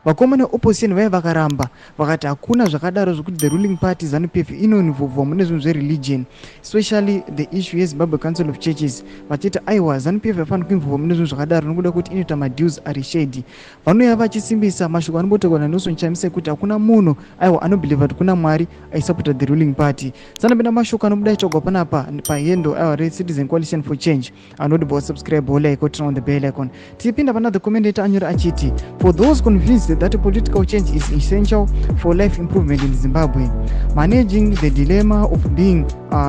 vakomana opposition vaiva vakaramba vakati hakuna zvakadaro zvokuti the ruling party ZANU-PF inoinvolvwa mune zvinhu zvereligion, especially the issue yeZimbabwe Council of Churches. Vachiti aiwa ZANU-PF haifaniri kuinvolvwa mune zvinhu zvakadaro nokuda kuti inoita madeals ari shady. Vanouya vachisimbisa mashoko anobotaurwa naNelson Chamisa kuti hakuna munhu aiwa anobhelieve kuti kuna Mwari aisupporta the ruling party. Sanapinda mashoko anobuda achogwa panapa pahendo aiwa reCitizen Coalition for Change. Anodibo subscribe like turn on the bell icon. Tipinda pana the commentator anyora achiti, for those convinced that political change is essential for life improvement in Zimbabwe, managing the dilemma of being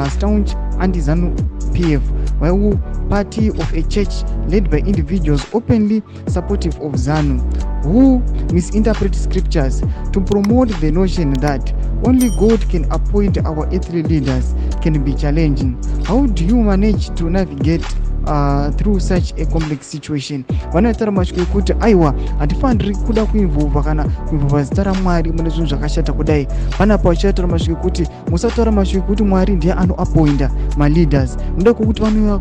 staunch anti-ZANU-PF, while party of a church led by individuals openly supportive of ZANU, who misinterpret scriptures to promote the notion that only God can appoint our earthly leaders, can be challenging. How do you manage to navigate through such a complex situation? Vanotaura mashoko ekuti aiwa hatifaniri kuda kuinvolva kana kuinvolva zita raMwari mune zvinhu zvakashata kudai. Panapa vachitaura mashoko ekuti musataura mashoko ekuti Mwari ndiye anoappointa maleaders. Noda kwokuti vanouya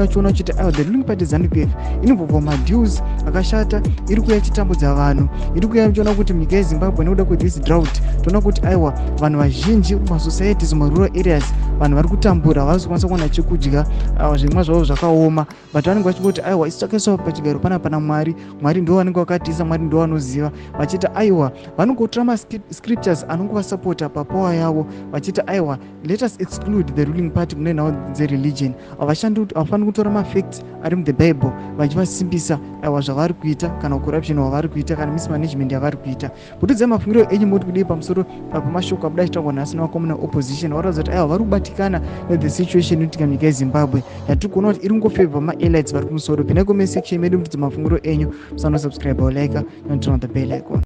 vachiona kuti aiwa the ruling party ZANU-PF inobva madeals akashata, iri kuuya ichitambudza vanhu, iri kuuya ichiona kuti nyika yeZimbabwe nekuda kwethis drought toona kuti aiwa vanhu vazhinji mumasocieties mumarural areas vanhu vari kutambura, havasi kukwanisa kuwana chekudya, zvimwe zvavo zvakaoma, but vanenge vachingoti aiwa isu takaiswa pachigaro pana Mwari, Mwari ndiwo vanenge vakatiisa, Mwari ndiwo vanoziva. Vachiti aiwa vanongotora mascriptures anongovasapota papower yavo, vachiti aiwa let us exclude the ruling party mune nhau dzereligion. Havafaniri kutora mafacts ari muthe Bible vachivasimbisa aiwa zvavari kuita kana corruption wavari kuita kana mismanagement yavari kuita. Kutidzai mafungiro enyu moti kudii pamusoro pamashoko abuda achitaurwa nhasi nevakomana opposition. Vataudza kuti aiwa vari kubatikana nethe situation inoitika munyika yeZimbabwe yatiri kuona kuti iri kungofavor maelites vari kumusoro. Pindai comment section medu mutidze mafungiro enyu, musanosubscribe or like and turn on the bell icon.